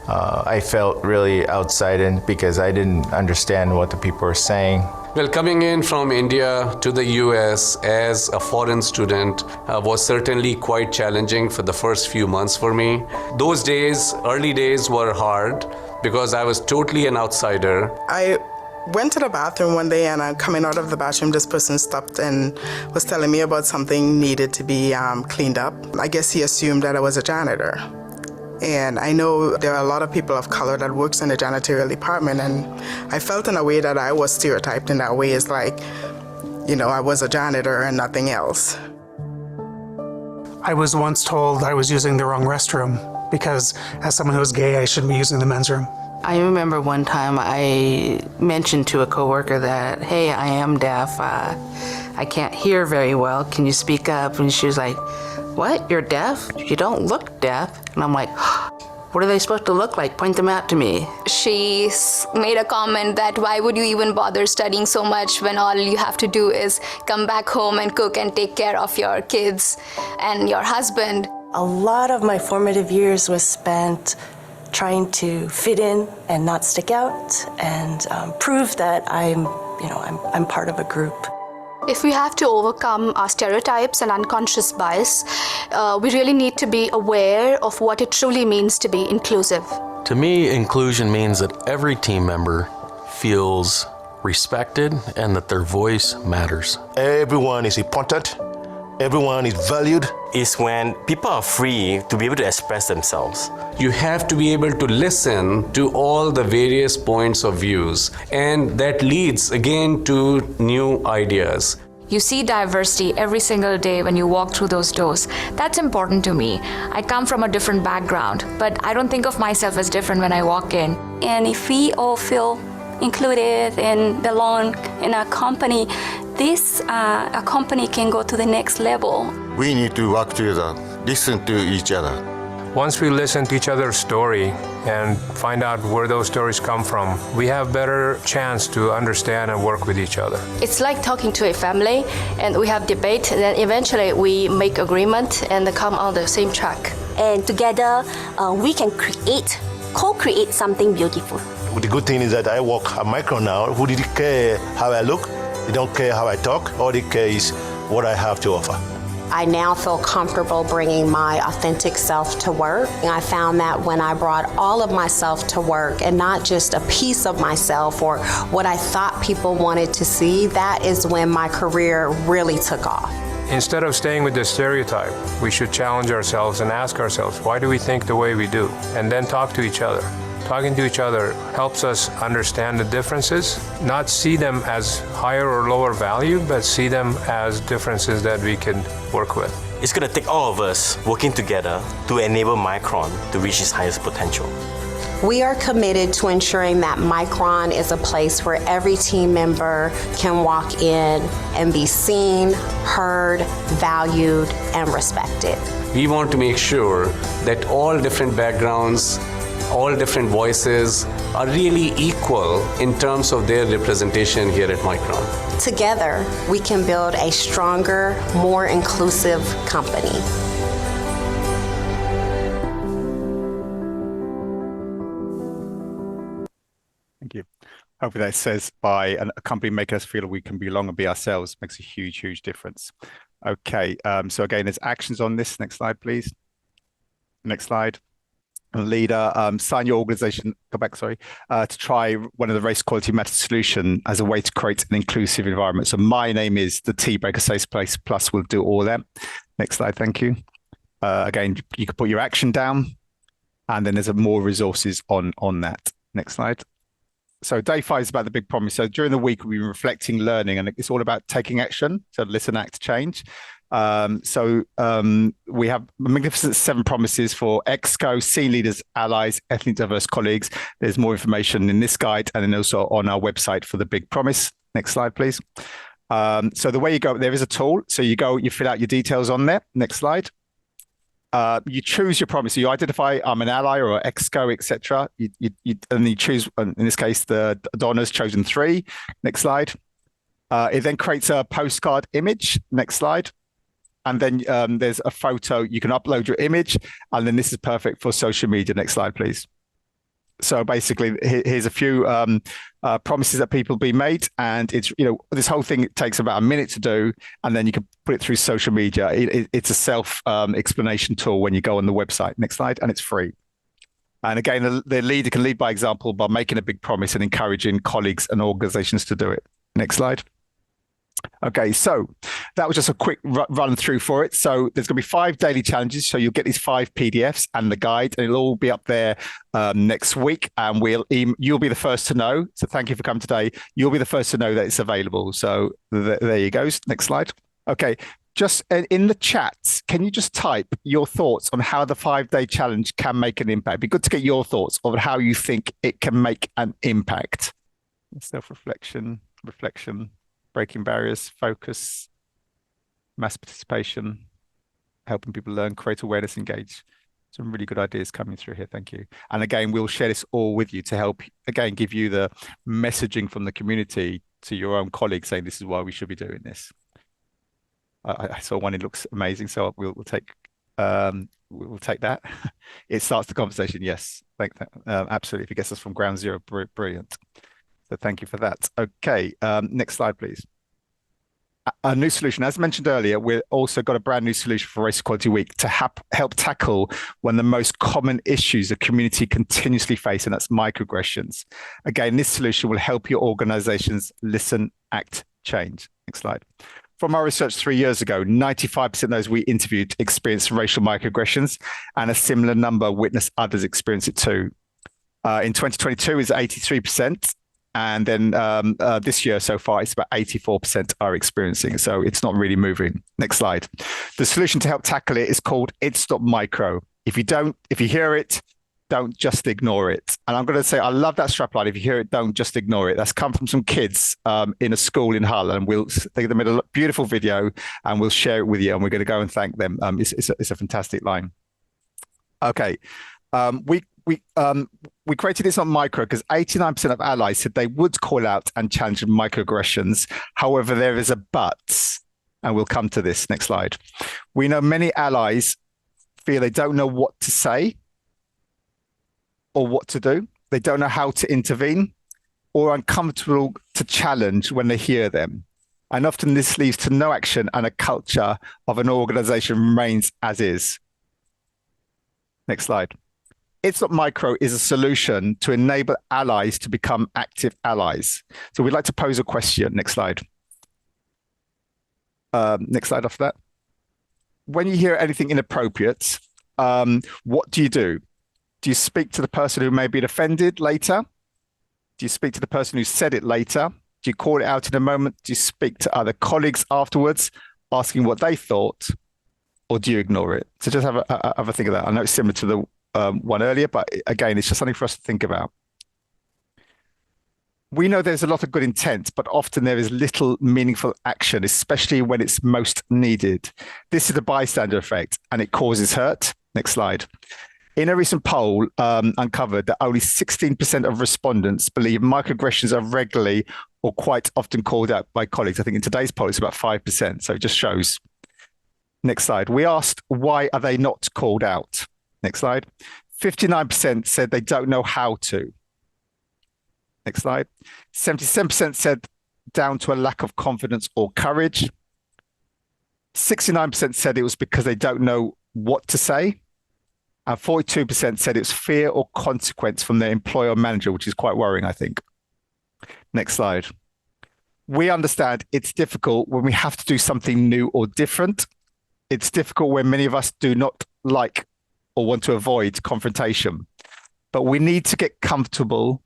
I felt really outside in because I didn't understand what the people were saying. Well, coming in from India to the US as a foreign student was certainly quite challenging for the first few months for me. Those days, early days, were hard because I was totally an outsider. I went to the bathroom one day, and coming out of the bathroom, this person stopped and was telling me about something needed to be cleaned up. I guess he assumed that I was a janitor. And I know there are a lot of people of color that works in the janitorial department, and I felt in a way that I was stereotyped in that way. It's like, you know, I was a janitor and nothing else. I was once told I was using the wrong restroom because as someone who was gay, I shouldn't be using the men's room. I remember one time I mentioned to a coworker that, hey, I am deaf. I can't hear very well. Can you speak up? And she was like, what? You're deaf? You don't look deaf. And I'm like, what are they supposed to look like? Point them out to me. She made a comment that why would you even bother studying so much when all you have to do is come back home and cook and take care of your kids and your husband. A lot of my formative years was spent trying to fit in and not stick out and prove that I'm part of a group. If we have to overcome our stereotypes and unconscious bias, we really need to be aware of what it truly means to be inclusive. To me, inclusion means that every team member feels respected and that their voice matters. Everyone is important. Everyone is valued. Is when people are free to be able to express themselves. You have to be able to listen to all the various points of views, and that leads again to new ideas. You see diversity every single day when you walk through those doors. That's important to me. I come from a different background, but I don't think of myself as different when I walk in. And if we all feel included and belong in a company, a company can go to the next level. We need to work together, listen to each other. Once we listen to each other's story and find out where those stories come from, we have better chance to understand and work with each other. It's like talking to a family, and we have debate, and then eventually we make agreement and come on the same track. And together we can co-create something beautiful. The good thing is that I work at Micron now. Who did care how I look? They don't care how I talk. All they care is what I have to offer. I now feel comfortable bringing my authentic self to work. And I found that when I brought all of myself to work and not just a piece of myself or what I thought people wanted to see, that is when my career really took off. Instead of staying with the stereotype, we should challenge ourselves and ask ourselves, why do we think the way we do? And then talk to each other. Talking to each other helps us understand the differences, not see them as higher or lower value, but see them as differences that we can work with. It's going to take all of us working together to enable Micron to reach its highest potential. We are committed to ensuring that Micron is a place where every team member can walk in and be seen, heard, valued, and respected. We want to make sure that all different backgrounds, all different voices are really equal in terms of their representation here at Micron. Together, we can build a stronger, more inclusive company. Thank you. Hopefully that says by a company making us feel we can belong and be ourselves makes a huge, huge difference. Okay, so again, there's actions on this. Next slide, please. Next slide. A leader, sign your organization, go back, sorry, to try one of the Race Equality Matters solution as a way to create an inclusive environment. So my name is the Tea Breaker Safe Place Plus will do all that. Next slide, thank you. Again, you can put your action down and then there's more resources on that. Next slide. So day 5 is about the big promise. So during the week, we've been reflecting, learning, and it's all about taking action. So listen, act, change. We have magnificent 7 promises for ExCo, senior leaders, allies, ethnically diverse colleagues. There's more information in this guide and then also on our website for the big promise. Next slide, please. So the way you go, there is a tool. So you go, you fill out your details on there. Next slide. You choose your promise. So you identify I'm an ally or an ExCo, etc. And you choose, in this case, the Donna's chosen 3. Next slide. It then creates a postcard image. Next slide. And then there's a photo. You can upload your image, and then this is perfect for social media. Next slide, please. So basically, here's a few promises that people be made, and it's this whole thing takes about a minute to do, and then you can put it through social media. It's a self explanation tool when you go on the website. Next slide, and it's free. And again, the leader can lead by example by making a big promise and encouraging colleagues and organizations to do it. Next slide. Okay, so that was just a quick run through for it. So there's going to be 5 daily challenges. So you'll get these 5 PDFs and the guide, and it'll all be up there next week. And you'll be the first to know. So thank you for coming today. You'll be the first to know that it's available. So there you go. Next slide. Okay, just in the chat, can you just type your thoughts on how the 5-day challenge can make an impact? It'd be good to get your thoughts on how you think it can make an impact. Self-reflection, reflection. Breaking barriers, focus, mass participation, helping people learn, create awareness, engage. Some really good ideas coming through here. Thank you. And again, we'll share this all with you to help, again, give you the messaging from the community to your own colleagues saying this is why we should be doing this. I saw one, it looks amazing. So we'll take that. It starts the conversation. Yes, absolutely. If it gets us from ground zero, brilliant. So thank you for that. Okay, next slide, please. A new solution. As mentioned earlier, we've also got a brand new solution for Race Equality Week to help tackle one of the most common issues the community continuously face, and that's microaggressions. Again, this solution will help your organizations listen, act, change. Next slide. From our research 3 years ago, 95% of those we interviewed experienced racial microaggressions, and a similar number witnessed others experience it too. In 2022, it's 83%. And then this year so far, it's about 84% are experiencing. So it's not really moving. Next slide. The solution to help tackle it is called It's Not Micro. If you hear it, don't just ignore it. And I'm going to say, I love that strapline. If you hear it, don't just ignore it. That's come from some kids in a school in Hull, and they made a beautiful video, and we'll share it with you. And we're going to go and thank them. It's a fantastic line. Okay. We created It's Not Micro because 89% of allies said they would call out and challenge microaggressions. However, there is a but, and we'll come to this. Next slide. We know many allies feel they don't know what to say or what to do. They don't know how to intervene or are uncomfortable to challenge when they hear them. And often this leads to no action, and a culture of an organization remains as is. Next slide. It's Not Micro is a solution to enable allies to become active allies. So we'd like to pose a question. Next slide. Next slide after that. When you hear anything inappropriate, what do you do? Do you speak to the person who may be offended later? Do you speak to the person who said it later? Do you call it out in a moment? Do you speak to other colleagues afterwards, asking what they thought? Or do you ignore it? So just have a think of that. I know it's similar to the one earlier, but again, it's just something for us to think about. We know there's a lot of good intent, but often there is little meaningful action, especially when it's most needed. This is the bystander effect, and it causes hurt. Next slide. In a recent poll uncovered that only 16% of respondents believe microaggressions are regularly or quite often called out by colleagues. I think in today's poll, it's about 5%. So it just shows. Next slide. We asked, why are they not called out? Next slide. 59% said they don't know how to. Next slide. 77% said down to a lack of confidence or courage. 69% said it was because they don't know what to say. And 42% said it's fear or consequence from their employer or manager, which is quite worrying, I think. Next slide. We understand it's difficult when we have to do something new or different. It's difficult when many of us do not like or want to avoid confrontation. But we need to get comfortable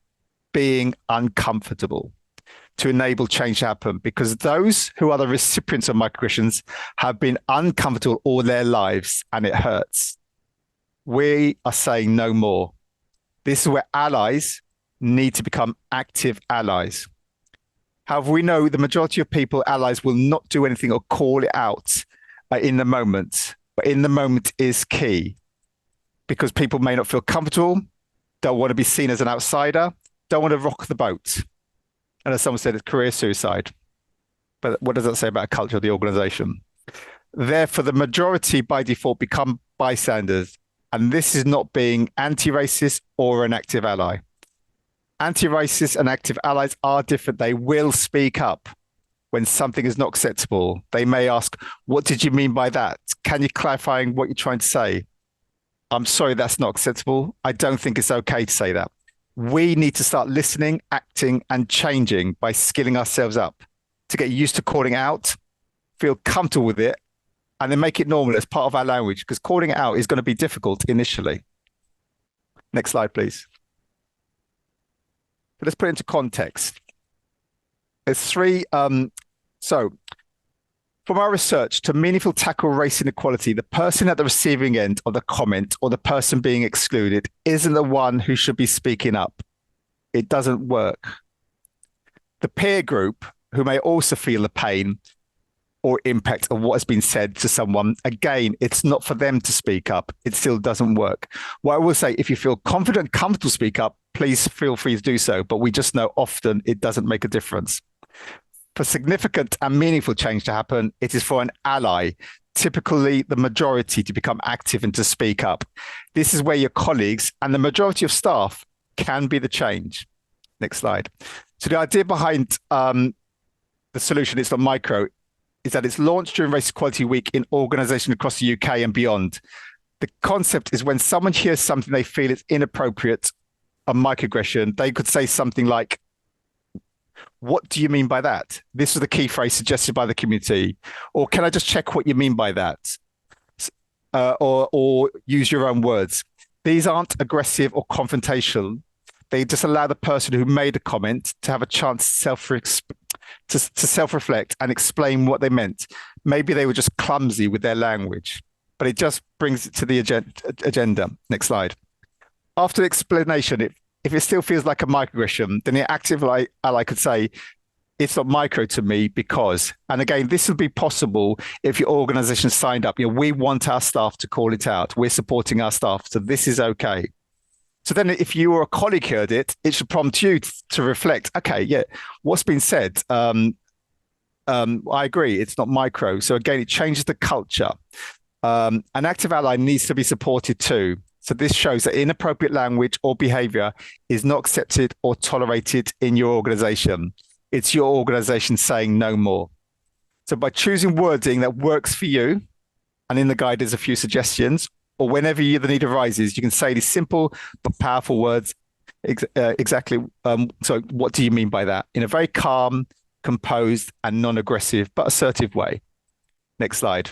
being uncomfortable to enable change to happen, because those who are the recipients of microaggressions have been uncomfortable all their lives and it hurts. We are saying no more. This is where allies need to become active allies. However, we know the majority of people, allies, will not do anything or call it out in the moment. But in the moment is key, because people may not feel comfortable, don't want to be seen as an outsider, don't want to rock the boat. And as someone said, it's career suicide. But what does that say about a culture of the organization? Therefore, the majority by default become bystanders. And this is not being anti-racist or an active ally. Anti-racist and active allies are different. They will speak up when something is not acceptable. They may ask, what did you mean by that? Can you clarify what you're trying to say? I'm sorry, that's not acceptable. I don't think it's okay to say that. We need to start listening, acting, and changing by skilling ourselves up to get used to calling out, feel comfortable with it, and then make it normal as part of our language, because calling it out is going to be difficult initially. Next slide, please. But let's put it into context. There's three. So from our research, to meaningful tackle race inequality, the person at the receiving end of the comment or the person being excluded isn't the one who should be speaking up. It doesn't work. The peer group, who may also feel the pain or impact of what has been said to someone, again, it's not for them to speak up. It still doesn't work. What I will say, if you feel confident, comfortable to speak up, please feel free to do so. But we just know often it doesn't make a difference. For significant and meaningful change to happen, it is for an ally, typically the majority, to become active and to speak up. This is where your colleagues and the majority of staff can be the change. Next slide. So the idea behind the solution, It's Not Micro, is that it's launched during Race Equality Week in organisations across the UK and beyond. The concept is when someone hears something they feel is inappropriate, a microaggression, they could say something like, what do you mean by that? This was the key phrase suggested by the community. Or can I just check what you mean by that? Or use your own words. These aren't aggressive or confrontational. They just allow the person who made a comment to have a chance to self-reflect and explain what they meant. Maybe they were just clumsy with their language, but it just brings it to the agenda. Next slide. After the explanation, if it still feels like a microaggression, then the active ally could say, it's not micro to me because, and again, this would be possible if your organization signed up. We want our staff to call it out. We're supporting our staff, so this is okay. So then if you or a colleague heard it, it should prompt you to reflect, okay, yeah, what's been said? I agree, it's not micro. So again, it changes the culture. An active ally needs to be supported too. So this shows that inappropriate language or behavior is not accepted or tolerated in your organization. It's your organization saying no more. So by choosing wording that works for you, and in the guide there's a few suggestions, or whenever the need arises, you can say these simple but powerful words. Exactly. So what do you mean by that? In a very calm, composed, and non-aggressive but assertive way. Next slide.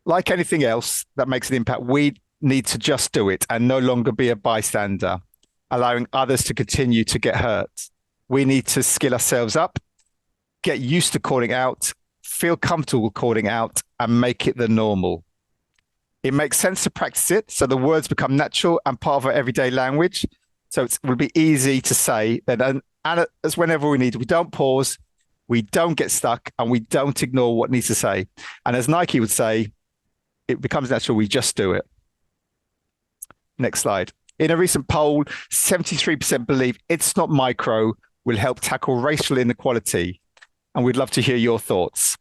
Like anything else that makes an impact, we need to just do it and no longer be a bystander, allowing others to continue to get hurt. We need to skill ourselves up, get used to calling out, feel comfortable calling out, and make it the normal. It makes sense to practice it, so the words become natural and part of our everyday language. So it will be easy to say that, and as whenever we need, we don't pause, we don't get stuck, and we don't ignore what needs to say. And as Nike would say, it becomes natural, we just do it. Next slide. In a recent poll, 73% believe It's Not Micro will help tackle racial inequality. And we'd love to hear your thoughts.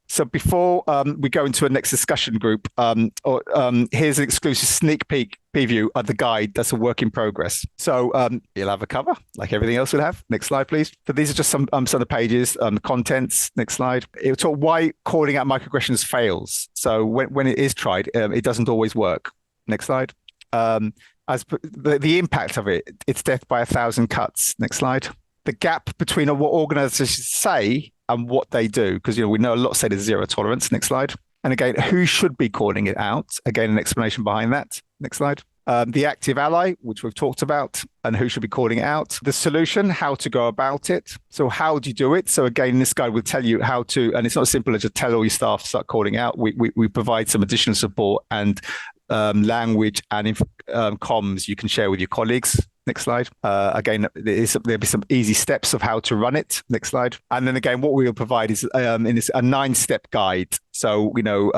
So before we go into a next discussion group, here's an exclusive sneak peek preview of the guide that's a work in progress. So you'll have a cover, like everything else we'll have. Next slide, please. So these are just some of the pages, the contents. Next slide. It'll talk why calling out microaggressions fails. So when it is tried, it doesn't always work. Next slide. As the impact of it, it's death by 1,000 cuts. Next slide. The gap between what organizations say and what they do, because we know a lot say there's zero tolerance. Next slide. And again, who should be calling it out? Again, an explanation behind that. Next slide. The active ally, which we've talked about, and who should be calling it out. The solution, how to go about it. So how do you do it? So again, this guide will tell you how to, and it's not as simple as just tell all your staff to start calling out. We provide some additional support and language and comms you can share with your colleagues. Next slide. Again, there'll be some easy steps of how to run it. Next slide. And then again, what we will provide is a 9-step guide. So we know,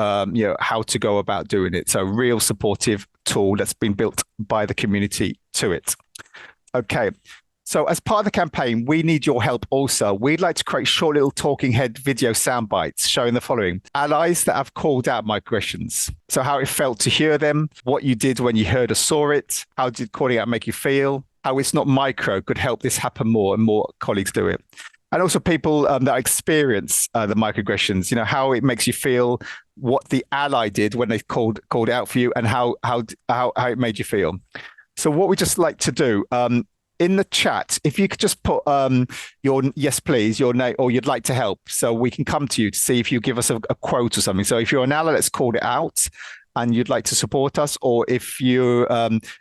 how to go about doing it. So real supportive tool that's been built by the community to it. Okay. So as part of the campaign, we need your help also. We'd like to create short little talking head video sound bites showing the following. Allies that have called out microaggressions. So how it felt to hear them, what you did when you heard or saw it, how did calling out make you feel, how It's Not Micro could help this happen more and more colleagues do it. And also people that experience the microaggressions, how it makes you feel, what the ally did when they called out for you and how it made you feel. So what we just like to do, in the chat, if you could just put your yes, please, your name, or you'd like to help, so we can come to you to see if you give us a quote or something. So if you're an ally that's called it out and you'd like to support us, or if you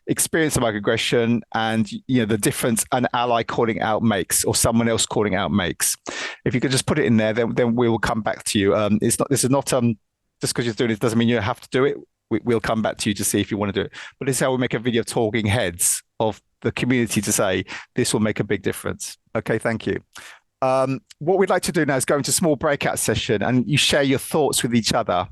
experience a microaggression and the difference an ally calling out makes or someone else calling out makes, if you could just put it in there, then we will come back to you. This is not just because you're doing it doesn't mean you have to do it. We'll come back to you to see if you want to do it. But this is how we make a video talking heads of the community to say this will make a big difference. Okay, thank you. What we'd like to do now is go into a small breakout session and you share your thoughts with each other,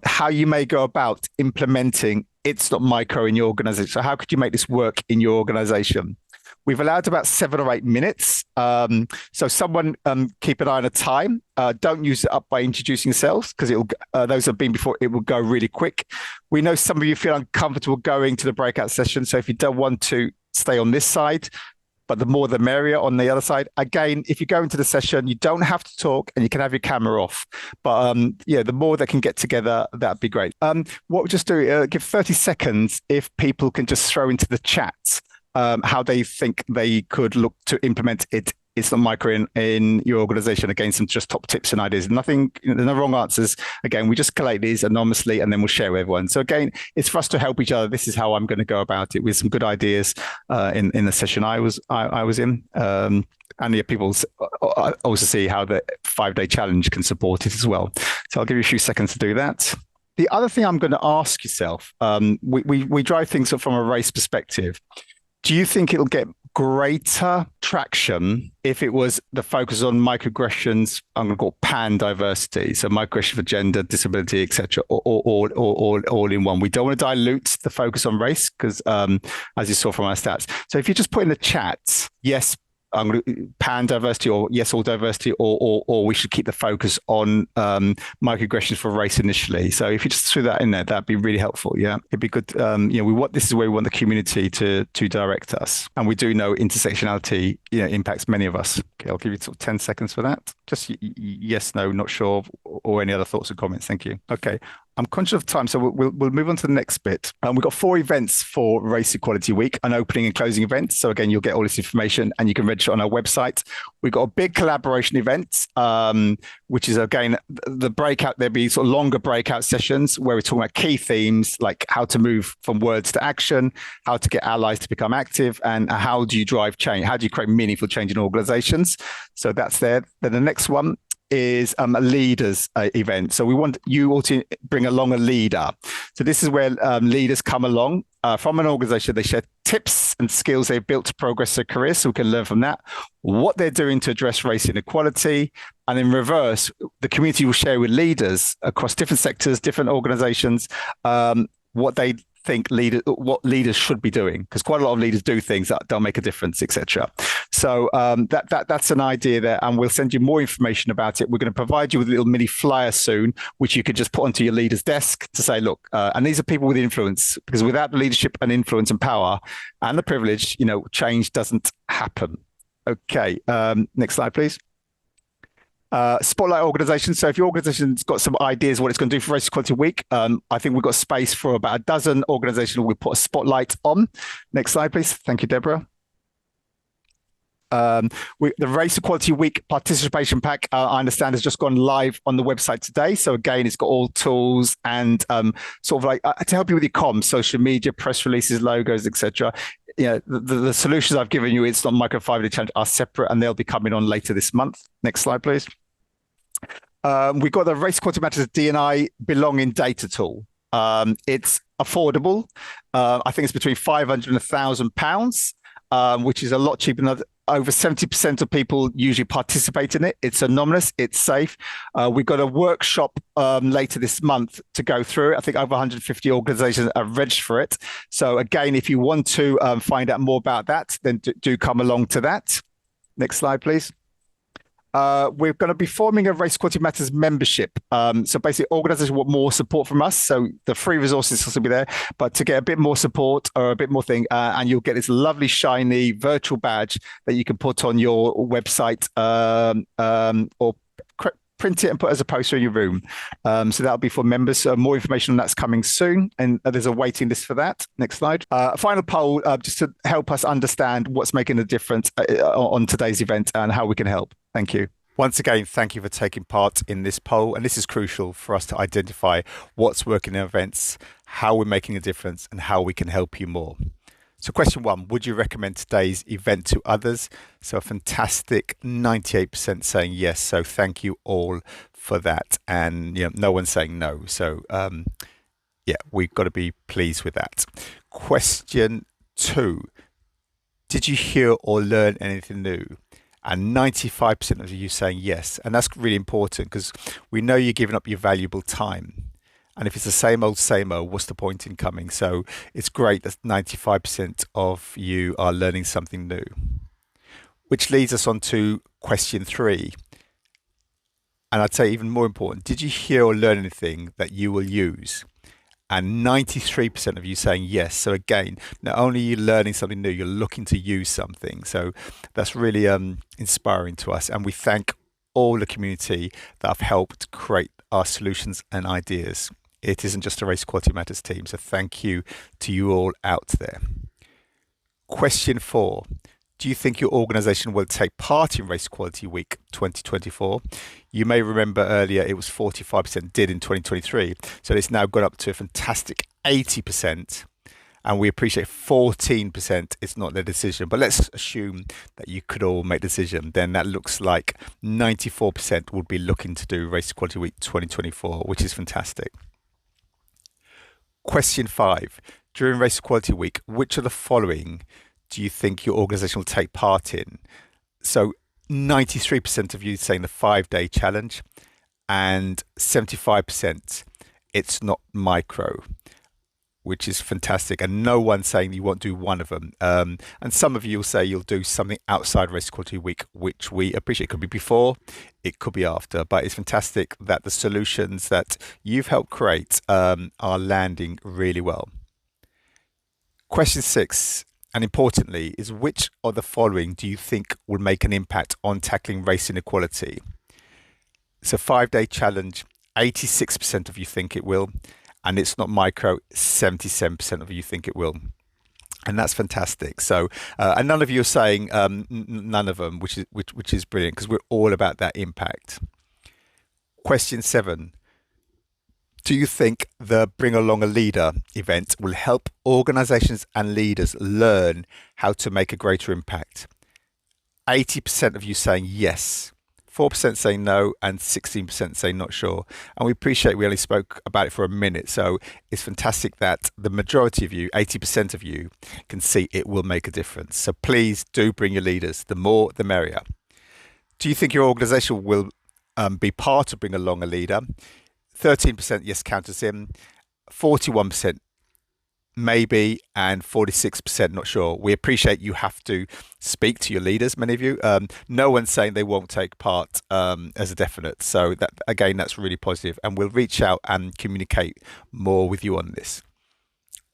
how you may go about implementing It's Not Micro in your organization. So how could you make this work in your organization? We've allowed about 7 or 8 minutes. So someone keep an eye on a time. Don't use it up by introducing yourselves because those have been before, it will go really quick. We know some of you feel uncomfortable going to the breakout session. So if you don't want to stay on this side, but the more the merrier on the other side. Again, if you go into the session, you don't have to talk and you can have your camera off. But the more they can get together, that'd be great. What we'll just do, give 30 seconds if people can just throw into the chat how they think they could look to implement It's Not Micro in your organization. Again, some just top tips and ideas. Nothing, there's no wrong answers. Again, we just collate these anonymously and then we'll share with everyone. So again, it's for us to help each other. This is how I'm going to go about it with some good ideas in the session I was in. And people also see how the 5-day challenge can support it as well. So I'll give you a few seconds to do that. The other thing I'm going to ask yourself, we drive things up from a race perspective. Do you think it'll get greater traction if it was the focus on microaggressions, I'm going to call it pan diversity, so microaggression for gender, disability, etc., all in one? We don't want to dilute the focus on race because, as you saw from our stats. So if you just put in the chat, yes, I'm going to pan diversity, or yes, all diversity, or we should keep the focus on microaggressions for race initially. So if you just threw that in there, that'd be really helpful. Yeah, it'd be good. This is where we want the community to direct us, and we do know intersectionality, impacts many of us. Okay, I'll give you 10 seconds for that. Just yes, no, not sure, or any other thoughts or comments. Thank you. Okay, I'm conscious of time, so we'll move on to the next bit. We've got 4 events for Race Equality Week, an opening and closing event. So again, you'll get all this information and you can register on our website. We've got a big collaboration event, which is, again, the breakout. There'll be sort of longer breakout sessions where we're talking about key themes like how to move from words to action, how to get allies to become active, and how do you drive change? How do you create meaningful change in organizations? So that's there. Then the next one is a leaders event. So we want you all to bring along a leader. So this is where leaders come along from an organization. They share tips and skills they've built to progress their careers, so we can learn from that, what they're doing to address race inequality. And in reverse, the community will share with leaders across different sectors, different organizations, what they think what leaders should be doing, because quite a lot of leaders do things that don't make a difference, etc. So that's an idea there, and we'll send you more information about it. We're going to provide you with a little mini flyer soon, which you could just put onto your leader's desk to say, look, and these are people with influence, because without the leadership and influence and power and the privilege, change doesn't happen. Okay, next slide, please. Spotlight organizations. So if your organization's got some ideas what it's going to do for Race Equality Week, I think we've got space for about a dozen organizations we'll put a spotlight on. Next slide, please. Thank you, Deborah. The Race Equality Week participation pack, I understand, has just gone live on the website today. So again, it's got all tools and sort of like to help you with your comms, social media, press releases, logos, etc. The solutions I've given you, it's not Micro 5-Day Challenge, are separate, and they'll be coming on later this month. Next slide, please. We've got the Race Equality Matters D&I Belonging Data Tool. It's affordable. I think it's between £500 and £1,000, which is a lot cheaper than over 70% of people usually participate in it. It's anonymous, it's safe. We've got a workshop later this month to go through it. I think over 150 organizations are registered for it. So again, if you want to find out more about that, then do come along to that. Next slide, please. We're going to be forming a Race Equality Matters membership. So basically, organizations want more support from us. So the free resources will be there, but to get a bit more support or a bit more thing, and you'll get this lovely, shiny virtual badge that you can put on your website or print it and put as a poster in your room. So that'll be for members. More information on that's coming soon, and there's a waiting list for that. Next slide. Final poll, just to help us understand what's making a difference on today's event and how we can help. Thank you. Once again, thank you for taking part in this poll. And this is crucial for us to identify what's working in events, how we're making a difference, and how we can help you more. So question 1, would you recommend today's event to others? So a fantastic 98% saying yes. So thank you all for that. And no one's saying no. So yeah, we've got to be pleased with that. Question 2, did you hear or learn anything new? And 95% of you saying yes. And that's really important because we know you're giving up your valuable time. And if it's the same old, what's the point in coming? So it's great that 95% of you are learning something new. Which leads us on to question 3. And I'd say even more important, did you hear or learn anything that you will use? And 93% of you saying yes. So again, not only are you learning something new, you're looking to use something. So that's really inspiring to us. And we thank all the community that have helped create our solutions and ideas. It isn't just a Race Equality Matters team. So thank you to you all out there. Question 4. Do you think your organization will take part in Race Equality Week 2024? You may remember earlier it was 45% did in 2023. So it's now got up to a fantastic 80%. And we appreciate 14% it's not their decision. But let's assume that you could all make the decision. Then that looks like 94% would be looking to do Race Equality Week 2024, which is fantastic. Question 5. During Race Equality Week, which of the following do you think your organization will take part in? So 93% of you saying the 5-day challenge, and 75% it's not micro, which is fantastic. And no one saying you won't do one of them. And some of you will say you'll do something outside Race Equality Week, which we appreciate. It could be before, it could be after, but it's fantastic that the solutions that you've helped create are landing really well. Question 6. And importantly, is which of the following do you think will make an impact on tackling race inequality? It's a 5-day challenge 86% of you think it will. And It's Not Micro, 77% of you think it will. And that's fantastic. So, and none of you are saying none of them, which is brilliant, because we're all about that impact. Question 7. Do you think the Bring Along a Leader event will help organizations and leaders learn how to make a greater impact? 80% of you saying yes, 4% saying no, and 16% saying not sure. And we appreciate we only spoke about it for a minute. So it's fantastic that the majority of you, 80% of you, can see it will make a difference. So please do bring your leaders. The more, the merrier. Do you think your organization will be part of Bring Along a Leader? 13% yes count us in, 41% maybe, and 46% not sure. We appreciate you have to speak to your leaders, many of you. No one's saying they won't take part as a definite. So that, again, that's really positive, and we'll reach out and communicate more with you on this.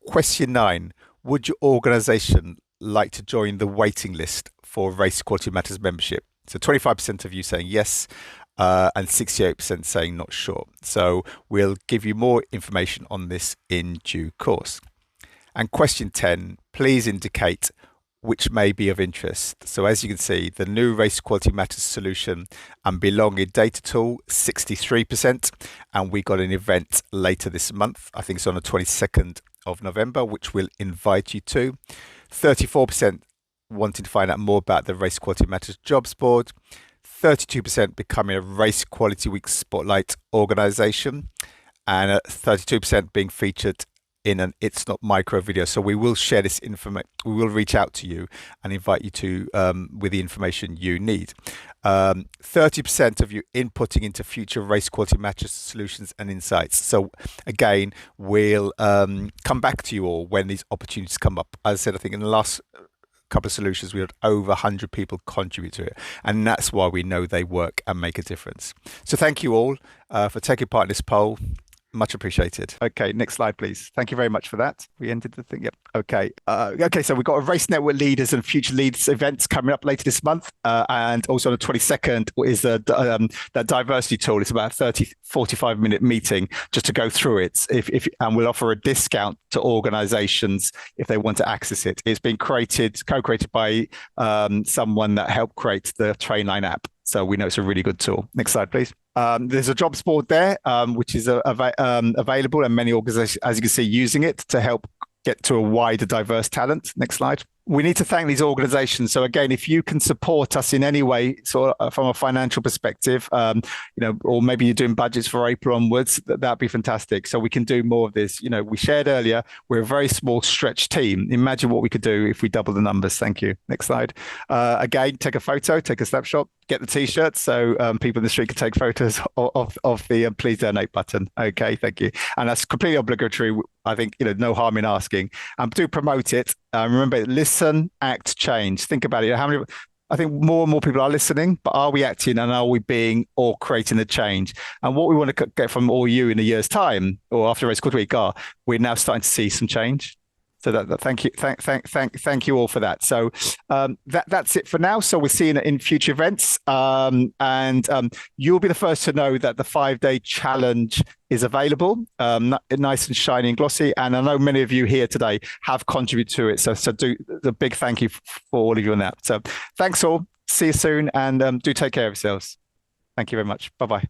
Question 9. Would your organization like to join the waiting list for Race Equality Matters membership? So 25% of you saying yes, and 68% saying not sure. So we'll give you more information on this in due course. And question 10, please indicate which may be of interest. So as you can see, the new Race Equality Matters solution and Belong in Data tool, 63%. And we got an event later this month. I think it's on the 22nd of November, which we'll invite you to. 34% wanting to find out more about the Race Equality Matters jobs board. 32% becoming a Race Equality Week Spotlight organisation, and 32% being featured in an It's Not Micro video. So we will share this information. We will reach out to you and invite you to with the information you need. 30% of you inputting into future Race Equality Matters solutions and insights. So again, we'll come back to you all when these opportunities come up. As I said, I think in the last couple of solutions, we had over 100 people contribute to it, and that's why we know they work and make a difference. So thank you all for taking part in this poll. Much appreciated. Okay, next slide, please. Thank you very much for that. We ended the thing. Yep. Okay. Okay, so we've got a Race Network Leaders and Future Leaders events coming up later this month. And also on the 22nd is that diversity tool. It's about a 45-minute meeting just to go through it. And we'll offer a discount to organizations if they want to access it. It's been co-created by someone that helped create the Trainline app. So we know it's a really good tool. Next slide, please. There's a jobs board there, which is available, and many organizations, as you can see, using it to help get to a wider diverse talent. Next slide. We need to thank these organizations. So again, if you can support us in any way, sort of from a financial perspective, or maybe you're doing budgets for April onwards, that'd be fantastic. So we can do more of this. We shared earlier, we're a very small stretch team. Imagine what we could do if we double the numbers. Thank you. Next slide. Again, take a photo, take a snapshot, get the t-shirts so people in the street can take photos of the please donate button. Okay, thank you. And that's completely obligatory. I think, no harm in asking. Do promote it. Remember, listen, act, change. Think about it. I think more and more people are listening, but are we acting, and are we being or creating the change? And what we want to get from all you in a year's time, or after Race Equality Week, we're now starting to see some change. So thank you all for that. So that's it for now. So we'll see you in future events, and you'll be the first to know that the 5-day challenge is available, nice and shiny and glossy. And I know many of you here today have contributed to it. So do the big thank you for all of you on that. So thanks all. See you soon, and do take care of yourselves. Thank you very much. Bye bye.